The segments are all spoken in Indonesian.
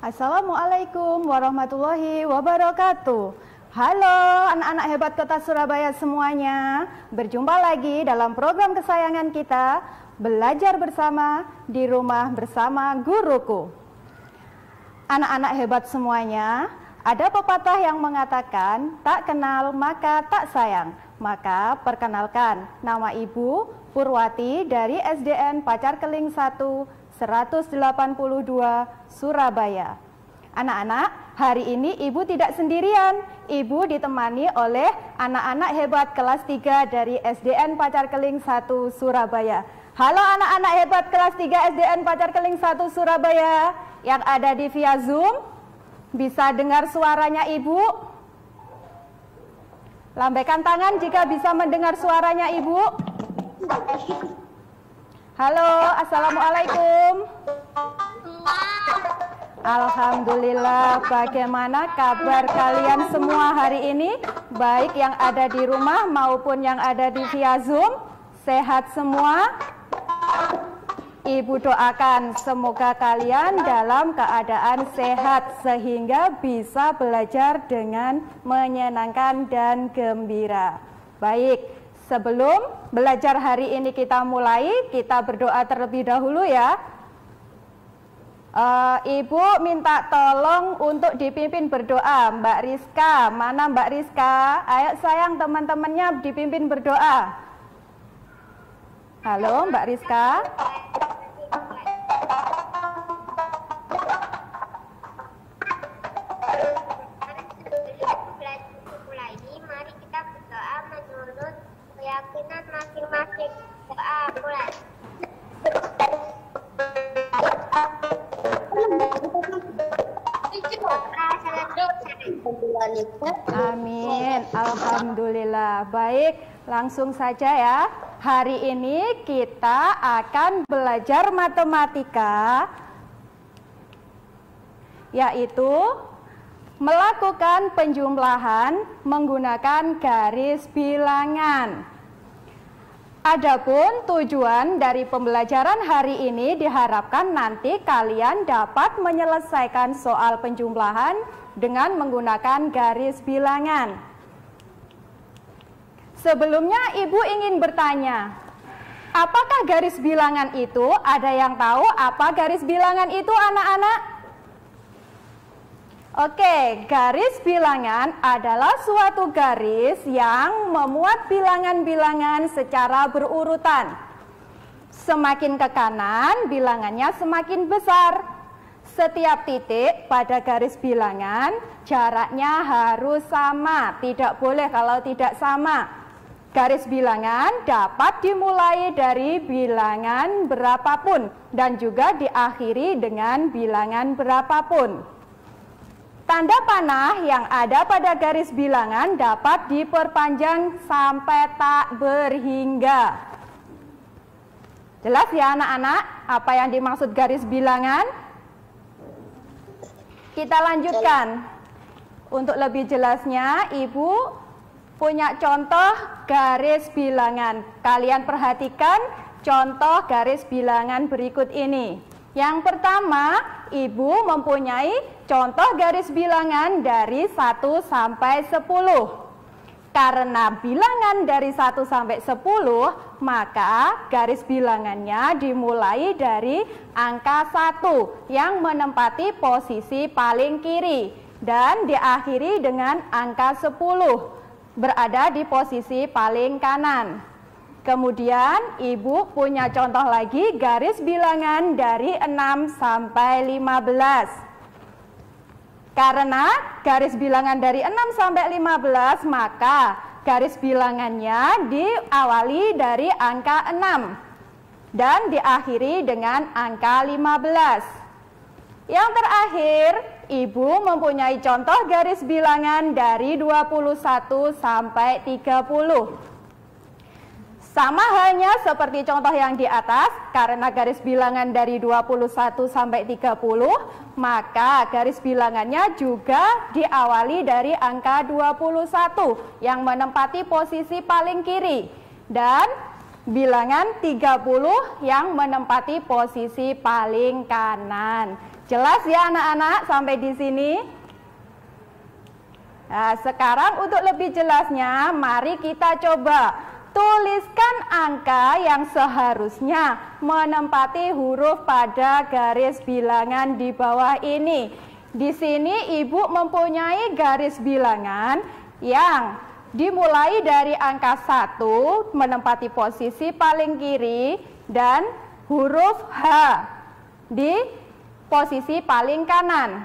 Assalamualaikum warahmatullahi wabarakatuh. Halo anak-anak hebat Kota Surabaya semuanya. Berjumpa lagi dalam program kesayangan kita, Belajar Bersama di Rumah Bersama Guruku. Anak-anak hebat semuanya, ada pepatah yang mengatakan tak kenal maka tak sayang. Maka perkenalkan, nama Ibu Purwati dari SDN Pacar Keling 1 182 Surabaya. Anak-anak, hari ini Ibu tidak sendirian. Ibu ditemani oleh anak-anak hebat kelas 3 dari SDN Pacar Keling 1 Surabaya. Halo anak-anak hebat kelas 3 SDN Pacar Keling 1 Surabaya yang ada di via Zoom. Bisa dengar suaranya Ibu? Lambaikan tangan jika bisa mendengar suaranya Ibu. Halo, Assalamualaikum. Alhamdulillah, bagaimana kabar kalian semua hari ini? Baik yang ada di rumah maupun yang ada di via Zoom. Sehat semua? Ibu doakan semoga kalian dalam keadaan sehat sehingga bisa belajar dengan menyenangkan dan gembira. Baik, sebelum belajar hari ini kita mulai, kita berdoa terlebih dahulu ya. Ibu minta tolong untuk dipimpin berdoa. Mbak Rizka, mana Mbak Rizka? Ayo sayang teman-temannya dipimpin berdoa. Halo Mbak Rizka. Mari kita berdoa menurut keyakinan masing-masing. Doa mulai. Amin. Alhamdulillah. Baik, langsung saja ya. Hari ini kita akan belajar matematika, yaitu melakukan penjumlahan menggunakan garis bilangan. Adapun tujuan dari pembelajaran hari ini diharapkan nanti kalian dapat menyelesaikan soal penjumlahan dengan menggunakan garis bilangan. Sebelumnya Ibu ingin bertanya, apakah garis bilangan itu? Ada yang tahu apa garis bilangan itu anak-anak? Oke, garis bilangan adalah suatu garis yang memuat bilangan-bilangan secara berurutan. Semakin ke kanan, bilangannya semakin besar. Setiap titik pada garis bilangan jaraknya harus sama, tidak boleh kalau tidak sama. Garis bilangan dapat dimulai dari bilangan berapapun dan juga diakhiri dengan bilangan berapapun. Tanda panah yang ada pada garis bilangan dapat diperpanjang sampai tak berhingga. Jelas ya anak-anak apa yang dimaksud garis bilangan? Kita lanjutkan. Untuk lebih jelasnya, Ibu punya contoh garis bilangan. Kalian perhatikan contoh garis bilangan berikut ini. Yang pertama, Ibu mempunyai contoh garis bilangan dari 1 sampai 10. Karena bilangan dari 1 sampai 10, maka garis bilangannya dimulai dari angka 1 yang menempati posisi paling kiri dan diakhiri dengan angka 10 berada di posisi paling kanan. Kemudian Ibu punya contoh lagi garis bilangan dari 6 sampai 15. Karena garis bilangan dari 6 sampai 15, maka garis bilangannya diawali dari angka 6 dan diakhiri dengan angka 15. Yang terakhir, Ibu mempunyai contoh garis bilangan dari 21 sampai 30. Sama halnya seperti contoh yang di atas, karena garis bilangan dari 21 sampai 30, maka garis bilangannya juga diawali dari angka 21 yang menempati posisi paling kiri dan bilangan 30 yang menempati posisi paling kanan. Jelas ya anak-anak sampai di sini? Nah, sekarang untuk lebih jelasnya, mari kita coba tuliskan angka yang seharusnya menempati huruf pada garis bilangan di bawah ini. Di sini Ibu mempunyai garis bilangan yang dimulai dari angka 1 menempati posisi paling kiri dan huruf H di posisi paling kanan.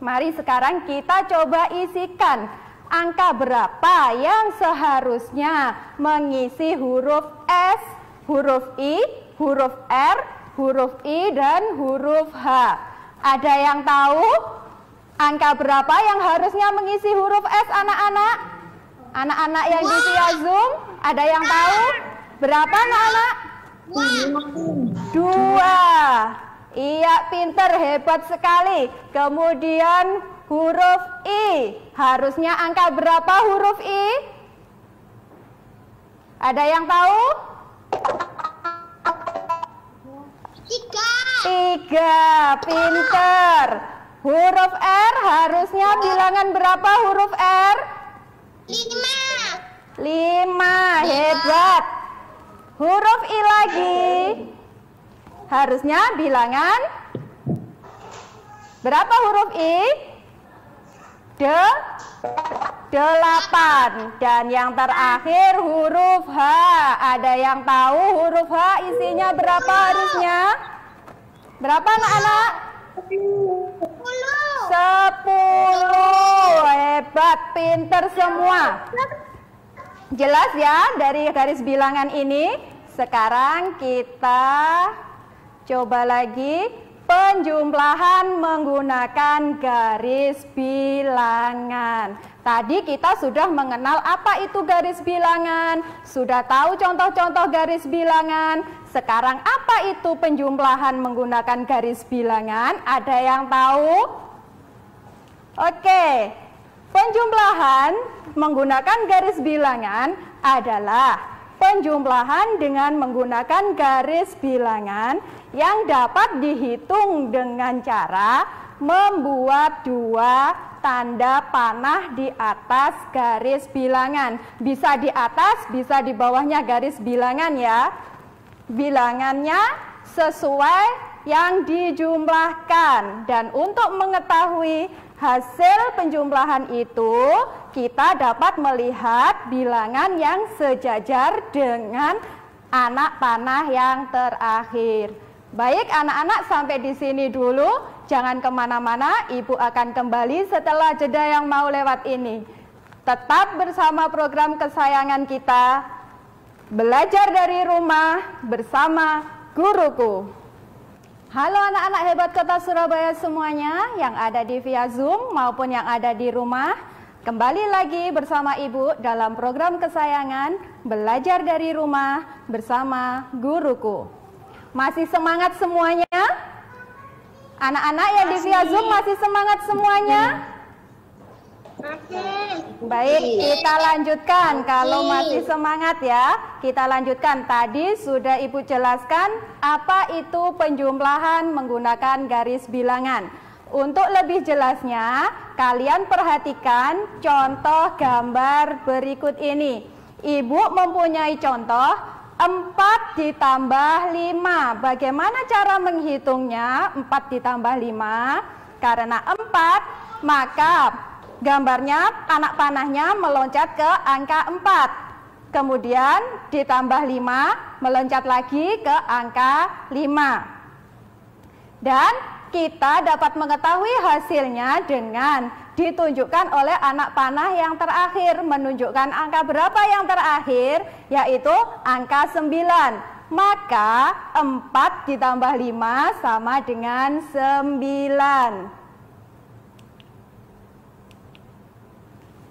Mari sekarang kita coba isikan angka berapa yang seharusnya mengisi huruf S, huruf I, huruf R, huruf I, dan huruf H. Ada yang tahu angka berapa yang harusnya mengisi huruf S, anak-anak? Anak-anak yang di via Zoom, ada yang tahu? Berapa anak-anak? 2. Iya, pinter, hebat sekali. Kemudian huruf I, harusnya angka berapa huruf I? Ada yang tahu? 3, pinter. Huruf R, harusnya bilangan berapa huruf R? 5, hebat. Huruf I lagi, harusnya bilangan berapa huruf I? 8. Dan yang terakhir huruf H. Ada yang tahu huruf H isinya berapa harusnya? Berapa anak-anak? 10. Hebat, pinter semua. Jelas ya dari garis bilangan ini? Sekarang kita coba lagi penjumlahan menggunakan garis bilangan. Tadi kita sudah mengenal apa itu garis bilangan, sudah tahu contoh-contoh garis bilangan. Sekarang apa itu penjumlahan menggunakan garis bilangan? Ada yang tahu? Oke, penjumlahan menggunakan garis bilangan adalah penjumlahan dengan menggunakan garis bilangan yang dapat dihitung dengan cara membuat 2 tanda panah di atas garis bilangan. Bisa di atas, bisa di bawahnya garis bilangan ya. Bilangannya sesuai yang dijumlahkan. Dan untuk mengetahui hasil penjumlahan itu, kita dapat melihat bilangan yang sejajar dengan anak panah yang terakhir. Baik anak-anak, sampai di sini dulu. Jangan kemana-mana, Ibu akan kembali setelah jeda yang mau lewat ini. Tetap bersama program kesayangan kita, Belajar dari Rumah bersama Guruku. Halo anak-anak hebat Kota Surabaya semuanya yang ada di via Zoom maupun yang ada di rumah. Kembali lagi bersama Ibu dalam program kesayangan Belajar dari Rumah bersama Guruku. Masih semangat semuanya? Anak-anak yang di via Zoom masih semangat semuanya? Baik, kita lanjutkan. Kalau masih semangat ya, kita lanjutkan. Tadi sudah Ibu jelaskan apa itu penjumlahan menggunakan garis bilangan. Untuk lebih jelasnya, kalian perhatikan contoh gambar berikut ini. Ibu mempunyai contoh 4 ditambah 5. Bagaimana cara menghitungnya 4 ditambah 5? Karena 4, maka gambarnya, anak panahnya meloncat ke angka 4. Kemudian ditambah 5, meloncat lagi ke angka 5. Dan kita dapat mengetahui hasilnya dengan ditunjukkan oleh anak panah yang terakhir. Menunjukkan angka berapa yang terakhir, yaitu angka 9. Maka 4 ditambah 5 sama dengan 9.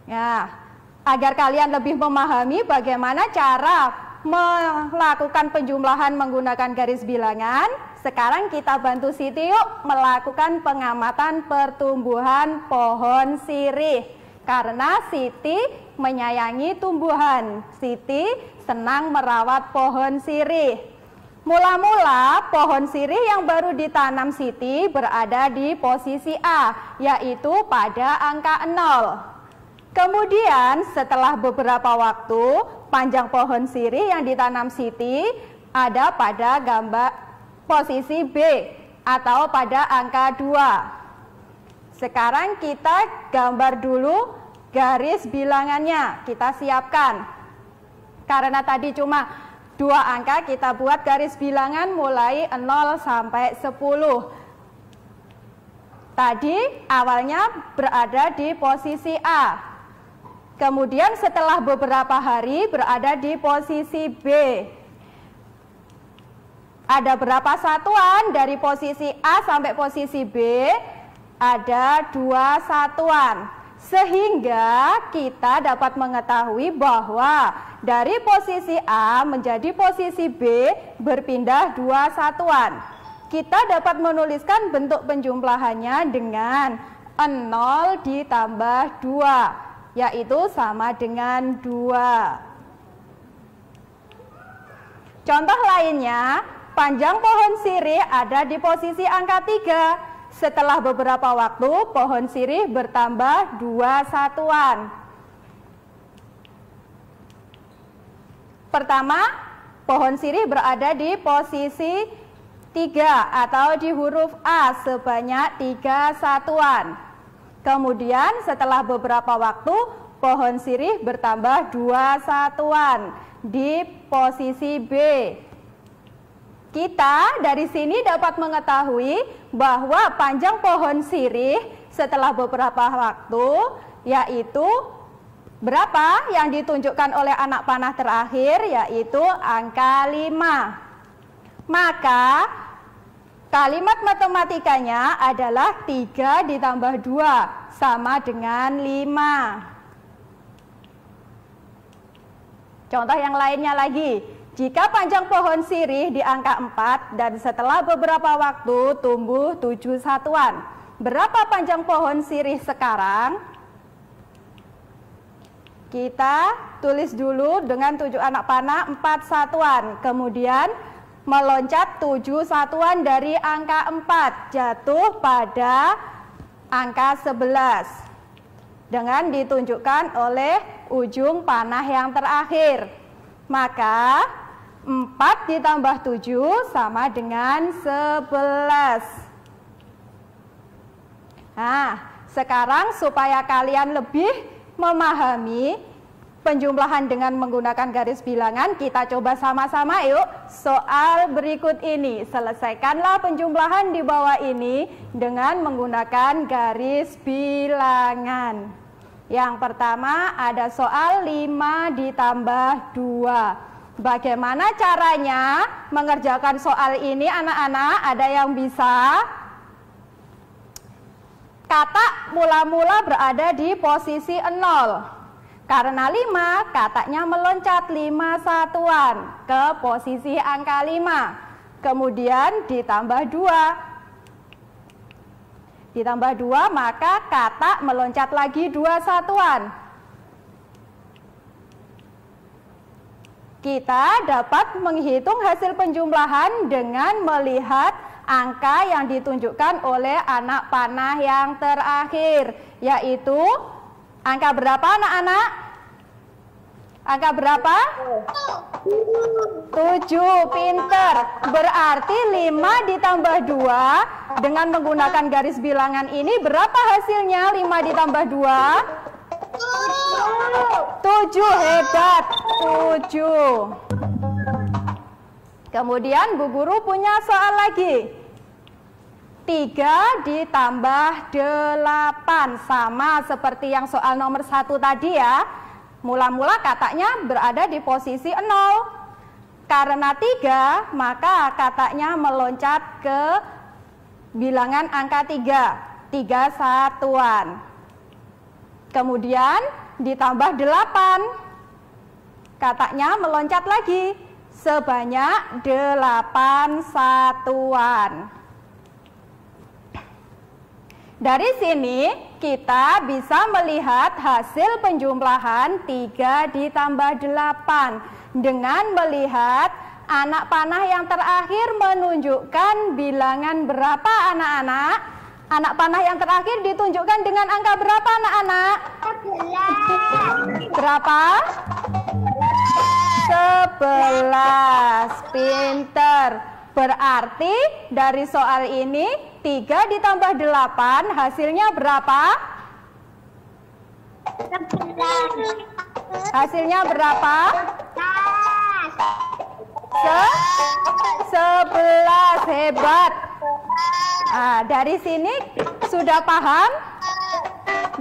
Ya, agar kalian lebih memahami bagaimana cara melakukan penjumlahan menggunakan garis bilangan, sekarang kita bantu Siti yuk melakukan pengamatan pertumbuhan pohon sirih. Karena Siti menyayangi tumbuhan, Siti senang merawat pohon sirih. Mula-mula pohon sirih yang baru ditanam Siti berada di posisi A, yaitu pada angka 0. Kemudian setelah beberapa waktu, panjang pohon sirih yang ditanam Siti ada pada gambar posisi B atau pada angka 2. Sekarang kita gambar dulu garis bilangannya, kita siapkan. Karena tadi cuma 2 angka, kita buat garis bilangan mulai 0 sampai 10. Tadi awalnya berada di posisi A. Kemudian setelah beberapa hari berada di posisi B. Ada berapa satuan dari posisi A sampai posisi B? Ada 2 satuan. Sehingga kita dapat mengetahui bahwa dari posisi A menjadi posisi B berpindah 2 satuan. Kita dapat menuliskan bentuk penjumlahannya dengan 0 ditambah 2, yaitu sama dengan 2. Contoh lainnya, panjang pohon sirih ada di posisi angka 3. Setelah beberapa waktu, pohon sirih bertambah 2 satuan. Pertama, pohon sirih berada di posisi 3 atau di huruf A sebanyak 3 satuan. Kemudian setelah beberapa waktu, pohon sirih bertambah 2 satuan di posisi B. Kita dari sini dapat mengetahui bahwa panjang pohon sirih setelah beberapa waktu yaitu berapa yang ditunjukkan oleh anak panah terakhir, yaitu angka 5. Maka kalimat matematikanya adalah 3 ditambah 2 sama dengan 5. Contoh yang lainnya lagi. Jika panjang pohon sirih di angka 4 dan setelah beberapa waktu tumbuh 7 satuan. Berapa panjang pohon sirih sekarang? Kita tulis dulu dengan 7 anak panah 4 satuan. Kemudian meloncat 7 satuan dari angka 4 jatuh pada angka 11. Dengan ditunjukkan oleh ujung panah yang terakhir. Maka 4 ditambah 7 sama dengan 11. Nah, sekarang supaya kalian lebih memahami penjumlahan dengan menggunakan garis bilangan, kita coba sama-sama yuk soal berikut ini. Selesaikanlah penjumlahan di bawah ini dengan menggunakan garis bilangan. Yang pertama ada soal 5 ditambah 2. Bagaimana caranya mengerjakan soal ini anak-anak? Ada yang bisa? Kata mula-mula berada di posisi 0. Karena 5, katanya meloncat 5 satuan ke posisi angka 5. Kemudian ditambah 2. Ditambah 2, maka kata meloncat lagi 2 satuan. Kita dapat menghitung hasil penjumlahan dengan melihat angka yang ditunjukkan oleh anak panah yang terakhir, yaitu angka berapa anak-anak? Angka berapa? 7, pinter. Berarti 5 ditambah 2 dengan menggunakan garis bilangan ini berapa hasilnya? 5 ditambah 2? 7, hebat, 7. Kemudian Bu Guru punya soal lagi. 3 ditambah 8 sama seperti yang soal nomor 1 tadi ya. Mula-mula katanya berada di posisi 0. Karena 3, maka katanya meloncat ke bilangan angka 3. 3 satuan. Kemudian ditambah 8. Katanya meloncat lagi sebanyak 8 satuan. Dari sini kita bisa melihat hasil penjumlahan 3 ditambah 8 dengan melihat anak panah yang terakhir menunjukkan bilangan berapa anak-anak? Anak panah yang terakhir ditunjukkan dengan angka berapa anak-anak? 11. Berapa? 11. Pinter. Berarti dari soal ini 3 ditambah 8 hasilnya berapa? 11. Hasilnya berapa? 11. Hebat. Nah, dari sini sudah paham?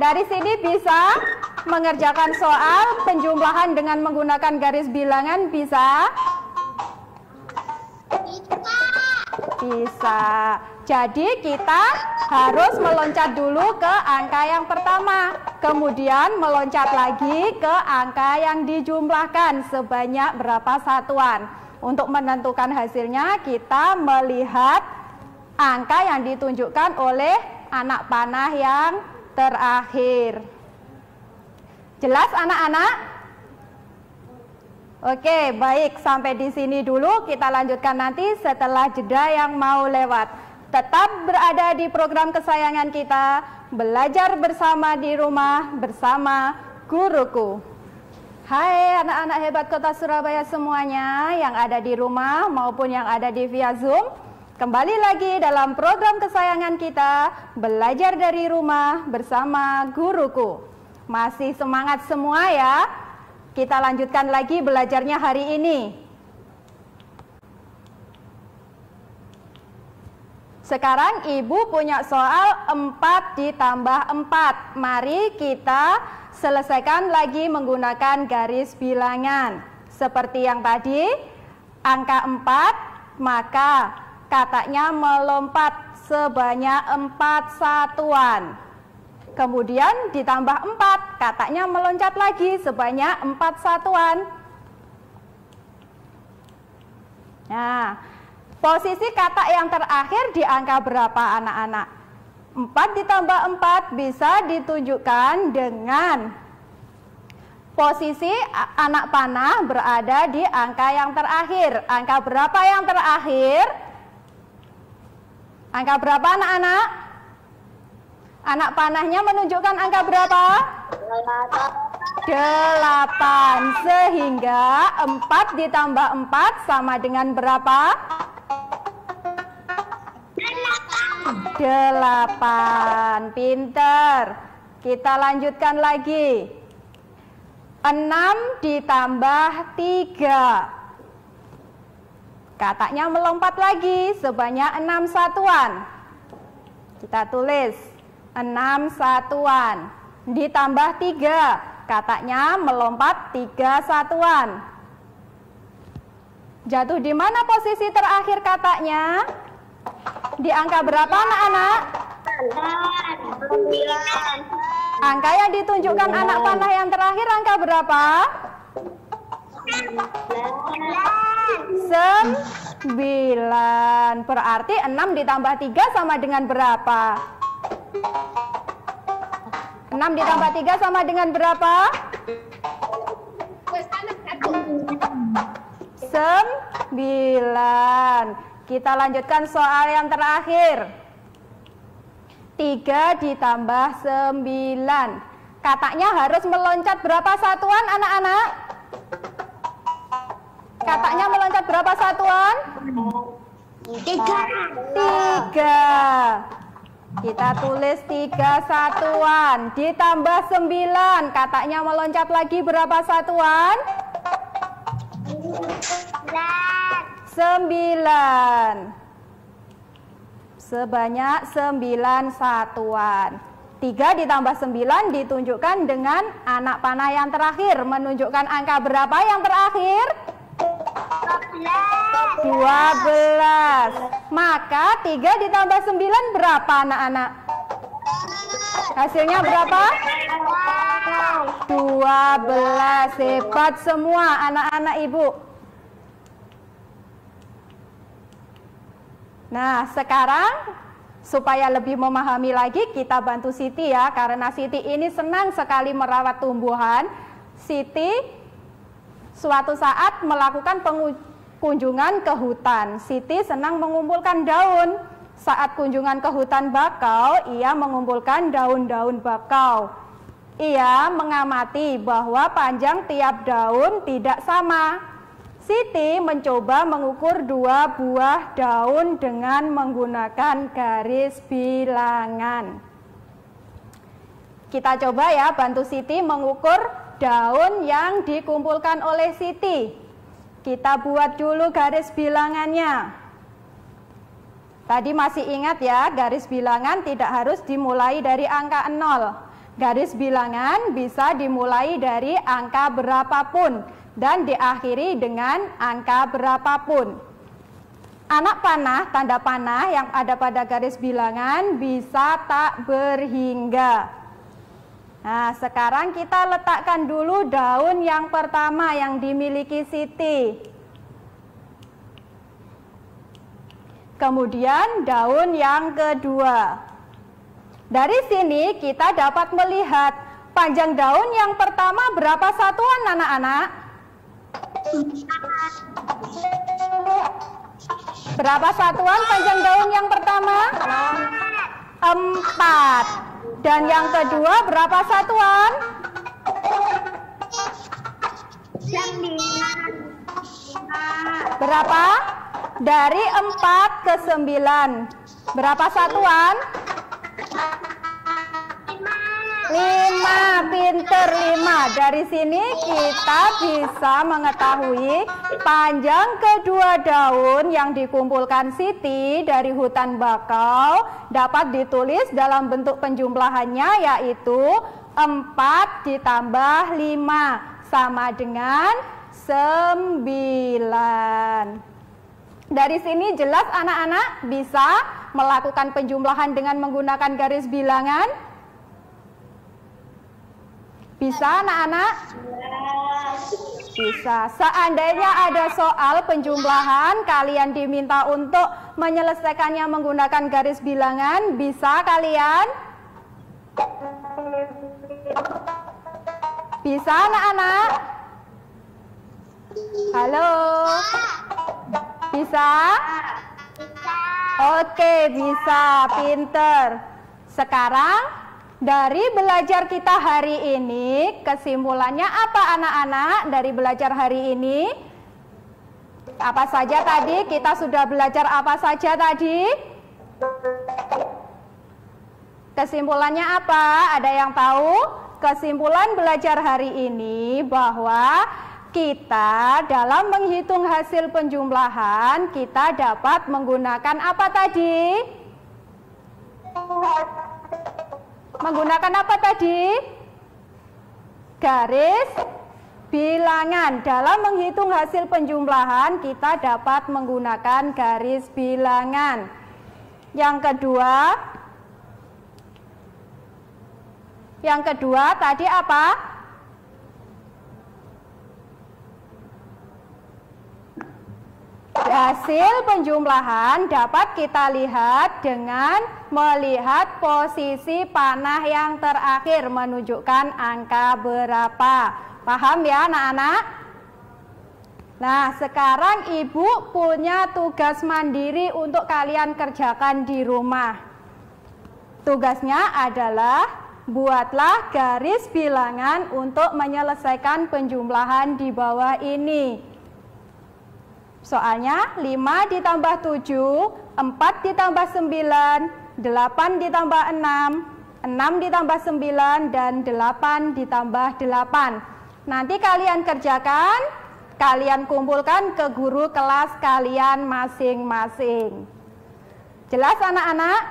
Dari sini bisa mengerjakan soal penjumlahan dengan menggunakan garis bilangan bisa? Bisa. Jadi kita harus meloncat dulu ke angka yang pertama, kemudian meloncat lagi ke angka yang dijumlahkan sebanyak berapa satuan. Untuk menentukan hasilnya kita melihat angka yang ditunjukkan oleh anak panah yang terakhir. Jelas anak-anak? Oke, baik, sampai di sini dulu. Kita lanjutkan nanti setelah jeda yang mau lewat. Tetap berada di program kesayangan kita, belajar bersama di rumah bersama guruku. Hai anak-anak hebat Kota Surabaya semuanya yang ada di rumah maupun yang ada di via Zoom. Kembali lagi dalam program kesayangan kita, belajar dari rumah bersama guruku. Masih semangat semua ya? Kita lanjutkan lagi belajarnya hari ini. Sekarang Ibu punya soal 4 ditambah 4. Mari kita selesaikan lagi menggunakan garis bilangan. Seperti yang tadi, angka 4, maka katanya melompat sebanyak 4 satuan. Kemudian ditambah 4, katanya meloncat lagi sebanyak 4 satuan. Nah, posisi kata yang terakhir di angka berapa anak-anak? 4 ditambah 4 bisa ditunjukkan dengan posisi anak panah berada di angka yang terakhir. Angka berapa yang terakhir? Angka berapa anak-anak? Anak panahnya menunjukkan angka berapa? 8. Sehingga 4 ditambah 4 sama dengan berapa? 8. Pinter. Kita lanjutkan lagi. 6 ditambah 3. Katanya melompat lagi sebanyak 6 satuan. Kita tulis 6 satuan. Ditambah 3. Katanya melompat 3 satuan. Jatuh di mana posisi terakhir katanya? Di angka berapa anak-anak? 9. Angka yang ditunjukkan anak panah yang terakhir angka berapa? 9. Berarti 6 ditambah 3 sama dengan berapa? 6 ditambah 3 sama dengan berapa? 9. Kita lanjutkan soal yang terakhir. 3 ditambah 9. Katanya harus meloncat berapa satuan anak-anak? Katanya meloncat berapa satuan? 3. Kita tulis 3 satuan. Ditambah 9. Katanya meloncat lagi berapa satuan? 9. Sebanyak 9 satuan. 3 ditambah 9 ditunjukkan dengan anak panah yang terakhir. Menunjukkan angka berapa yang terakhir? 12. Maka 3 ditambah 9 berapa anak-anak? Hasilnya berapa? 12. Hebat semua anak-anak Ibu. Nah, sekarang supaya lebih memahami lagi kita bantu Siti ya, karena Siti ini senang sekali merawat tumbuhan. Siti suatu saat melakukan kunjungan ke hutan. Siti senang mengumpulkan daun. Saat kunjungan ke hutan bakau, ia mengumpulkan daun-daun bakau. Ia mengamati bahwa panjang tiap daun tidak sama. Siti mencoba mengukur 2 buah daun dengan menggunakan garis bilangan. Kita coba ya, bantu Siti mengukur daun yang dikumpulkan oleh Siti. Kita buat dulu garis bilangannya. Tadi masih ingat ya, garis bilangan tidak harus dimulai dari angka 0. Garis bilangan bisa dimulai dari angka berapapun dan diakhiri dengan angka berapapun. Anak panah, tanda panah yang ada pada garis bilangan bisa tak berhingga. Nah, sekarang kita letakkan dulu daun yang pertama yang dimiliki Siti. Kemudian daun yang kedua. Dari sini kita dapat melihat panjang daun yang pertama berapa satuan anak-anak? Berapa satuan panjang daun yang pertama? 4. Dan yang kedua berapa satuan? 9. Berapa? Dari 4 ke 9. Berapa satuan? 5. Pinter, 5. Dari sini kita bisa mengetahui panjang kedua daun yang dikumpulkan Siti dari hutan bakau dapat ditulis dalam bentuk penjumlahannya, yaitu 4 ditambah 5 sama dengan 9. Dari sini jelas anak-anak bisa melakukan penjumlahan dengan menggunakan garis bilangan? Bisa anak-anak? Bisa. Seandainya ada soal penjumlahan, kalian diminta untuk menyelesaikannya menggunakan garis bilangan, bisa kalian? Bisa anak-anak? Halo? Bisa? Oke, bisa. Pinter. Sekarang dari belajar kita hari ini, kesimpulannya apa anak-anak dari belajar hari ini? Apa saja tadi? Kita sudah belajar apa saja tadi? Kesimpulannya apa? Ada yang tahu? Kesimpulan belajar hari ini bahwa kita dalam menghitung hasil penjumlahan, kita dapat menggunakan apa tadi? Menggunakan apa tadi? Garis bilangan. Dalam menghitung hasil penjumlahan, kita dapat menggunakan garis bilangan. Yang kedua tadi apa? Hasil penjumlahan dapat kita lihat dengan melihat posisi panah yang terakhir menunjukkan angka berapa. Paham ya anak-anak? Nah, sekarang Ibu punya tugas mandiri untuk kalian kerjakan di rumah. Tugasnya adalah buatlah garis bilangan untuk menyelesaikan penjumlahan di bawah ini. Soalnya 5 ditambah 7, 4 ditambah 9, 8 ditambah 6, 6 ditambah 9, dan 8 ditambah 8. Nanti kalian kerjakan, kalian kumpulkan ke guru kelas kalian masing-masing. Jelas anak-anak?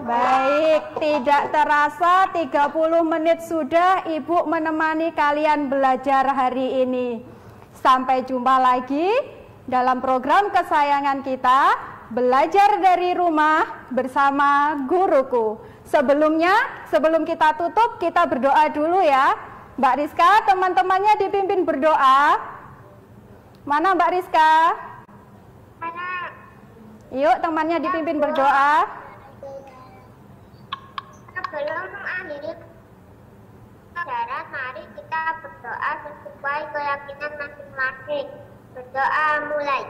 Baik, tidak terasa 30 menit sudah Ibu menemani kalian belajar hari ini. Sampai jumpa lagi dalam program kesayangan kita, Belajar dari Rumah bersama Guruku. Sebelum kita tutup, kita berdoa dulu ya. Mbak Rizka, teman-temannya dipimpin berdoa. Mana Mbak Rizka? Yuk, temannya dipimpin berdoa. Sebelum mengakhiri pelajaran, mari kita berdoa sesuai keyakinan masing-masing. Berdoa mulai.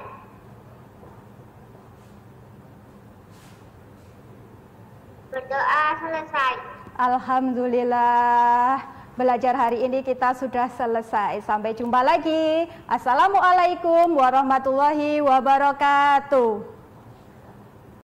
Berdoa selesai. Alhamdulillah, belajar hari ini kita sudah selesai. Sampai jumpa lagi. Assalamualaikum warahmatullahi wabarakatuh.